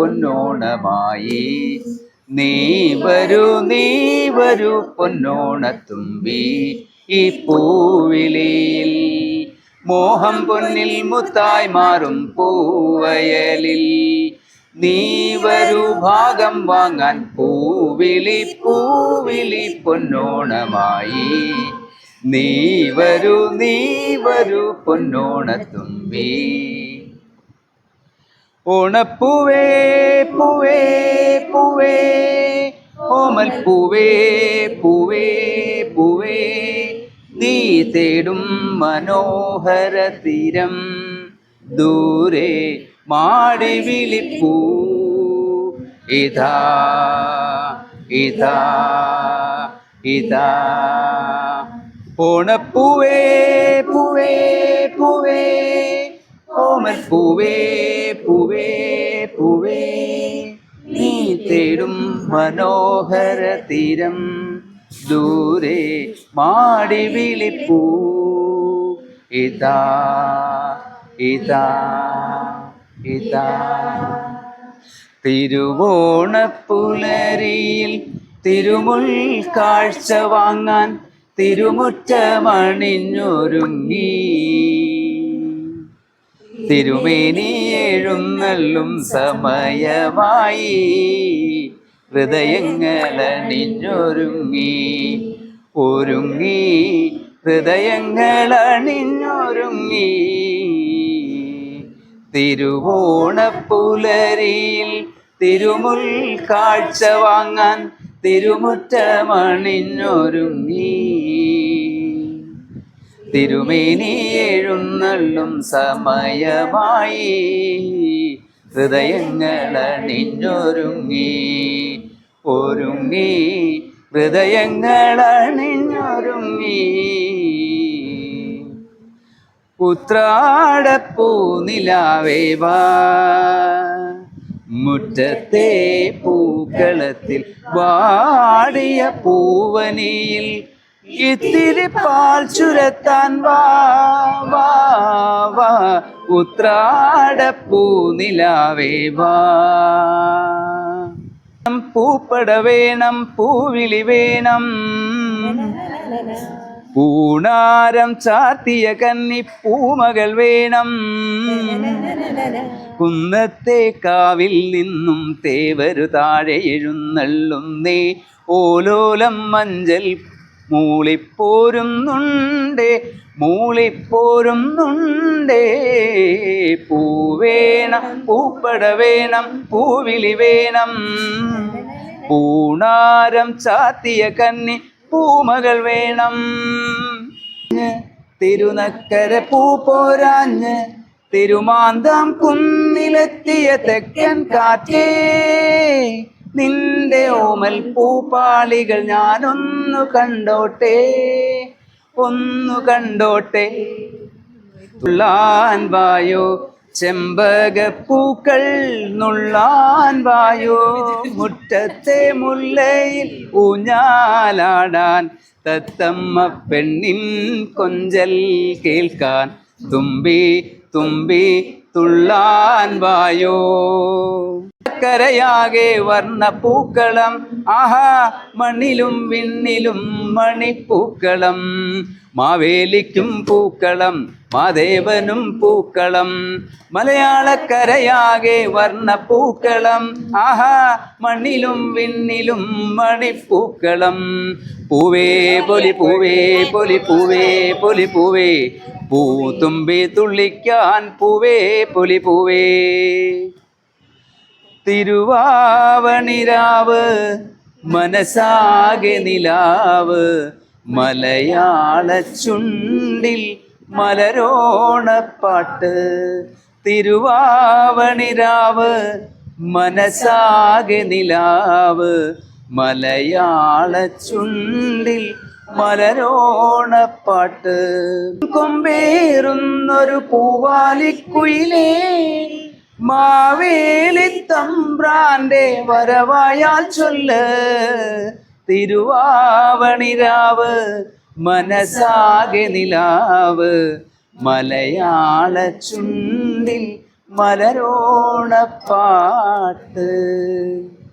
പൊന്നോണമായി. നീ വരൂ പൊന്നോണത്തുമ്പി ഈ പൂവിളിയിൽ. മോഹം പൊന്നിൽ മുത്തായി മാറും പൂവയലിൽ. നീ വരൂ ഭാഗം വാങ്ങാൻ പൂവിളി പൊന്നോണമായി. നീ വരൂ പൊന്നോണത്തുമ്പി. ഓണപ്പൂവേ പൂവേ പൂവേ ഓമൽ പൂവേ പൂവേ പൂവേ നീ തേടും മനോഹര തീരം ദൂരെ മാടി വിളിപ്പൂ. ഇതാ ഇതാ ഇതാ ഓണപ്പൂവേ പൂവേ പൂവേ ഓമൽ പൂവേ പൂവേ പൂവേ നീ തേടും മനോഹര തീരം ദൂരെ മാടി വിളിപ്പൂ. ഇതാ ഇതാ ഇതാ തിരുവോണപ്പുലരിയിൽ തിരുമുൽ കാഴ്ച വാങ്ങാൻ തിരുമുറ്റമണിഞ്ഞൊരുങ്ങി. തിരുമേനി എഴുന്നള്ളും സമയമായി. ഹൃദയങ്ങളണിഞ്ഞൊരുങ്ങി ഒരുങ്ങി ഹൃദയങ്ങളണിഞ്ഞൊരുങ്ങി. തിരുവോണപ്പുലരിയിൽ തിരുമുൽ കാഴ്ച വാങ്ങാൻ തിരുമുറ്റമണിഞ്ഞൊരുങ്ങി. തിരുമേനി എഴുന്നള്ളും സമയമായി. ഹൃദയങ്ങളണിഞ്ഞൊരുങ്ങി ഒരുങ്ങി ഹൃദയങ്ങളണിഞ്ഞൊരുങ്ങി. ഉത്രാടപ്പൂ നിലാവേ വാ മുറ്റത്തെ പൂക്കളത്തിൽ വാടിയ പൂവനിയിൽ ഇത്തിരി പാൽ ചുരത്താൻ വാ വാ വാ. ഉത്രാടപ്പൂ നിലാവേ വാ. പൂപ്പട വേണം പൂവിളി വേണം പൂണാരം ചാത്തിയ കന്നി പൂമകൾ വേണം. കുന്നത്തെ കാവിൽ നിന്നും തേവരു താഴെ എഴുന്നള്ളുന്നേ. ഓലോലം മഞ്ചൽ മൂളിപ്പോരുന്നുണ്ടേ പൂവേണം പൂപ്പട വേണം പൂവിളി വേണം പൂണാരം ചാത്തിയ കന്നി പൂമകൾ വേണം. തിരുനക്കര പൂ പോരാഞ്ഞ് തിരുമാന്താം കുന്നിലെത്തിയ തെക്കൻ കാറ്റേ. നിന്റെ ഓമൽ പൂപ്പാളികൾ ഞാനൊന്നു കണ്ടോട്ടെ തുള്ളാൻ വായോ ചെമ്പകപ്പൂക്കൾ നുള്ളാൻ വായോ. മുറ്റത്തെ മുല്ലയിൽ ഊഞ്ഞാലാടാൻ തത്തമ്മ പെണ്ണിൻ കൊഞ്ചൽ കേൾക്കാൻ തുമ്പി തുള്ളാൻ വായോ. കരയാകെ വർണ്ണ പൂക്കളം ആഹാ മണ്ണിലും വിണ്ണിലും മണിപ്പൂക്കളം. മാവേലിക്കും പൂക്കളം മാദേവനും പൂക്കളം. മലയാളക്കരയാകെ വർണ്ണ പൂക്കളം ആഹാ മണ്ണിലും വിണ്ണിലും മണിപ്പൂക്കളം. പൂവേ പൊലി പൂവേ പൊലി പൂവേ പൊലി പൂവേ പൂത്തുമ്പി തുള്ളിക്കാൻ പൂവേ പൊലി പൂവേ. തിരുവാവണിരാവ് മനസാകെ നിലാവ് മലയാള ചുണ്ടിൽ മലരോണപ്പാട്ട്. തിരുവാവണിരാവ് മനസാകെ നിലാവ് മലയാള ചുണ്ടിൽ മലരോണപ്പാട്ട്. കൊമ്പേറുന്നൊരു പൂവാലിക്കുയിലേ മാവേലി തമ്പ്രാന്റെ വരവായാൽ ചൊല്ല്. തിരുവാവണിരാവ് മനസാകെ നിലാവ് മലയാള ചുണ്ടിൽ മലരോണപ്പാട്ട്.